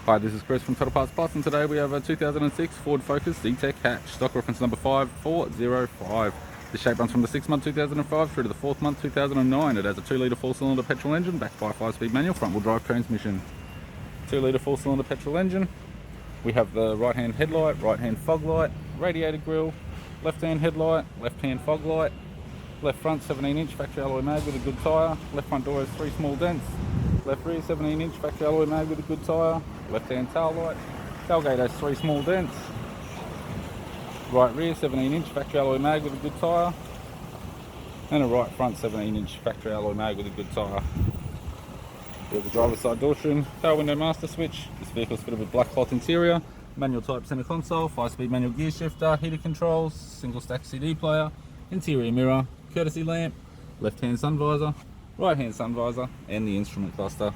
Hi, this is Chris from Total Parts Plus, and today we have a 2006 Ford Focus Zetek hatch, stock reference number 5405. The shape runs from the 6th month 2005 through to the 4th month 2009. It has a 2-litre 4-cylinder petrol engine backed by a 5-speed manual front-wheel drive transmission. 2-litre 4-cylinder petrol engine. We have the right-hand headlight, right-hand fog light, radiator grille, left-hand headlight, left-hand fog light, left front 17-inch factory alloy mag with a good tyre, left front door has 3 small dents, left rear 17-inch factory alloy mag with a good tyre, left-hand tail light, tailgate has 3 small dents, right rear 17-inch factory alloy mag with a good tyre, and a right front 17-inch factory alloy mag with a good tyre. We have the driver's side door trim, power window master switch. This vehicle is fitted with black cloth interior, manual type center console, 5-speed manual gear shifter, heated controls, single stack CD player, interior mirror, courtesy lamp, left hand sun visor, right hand sun visor, and the instrument cluster.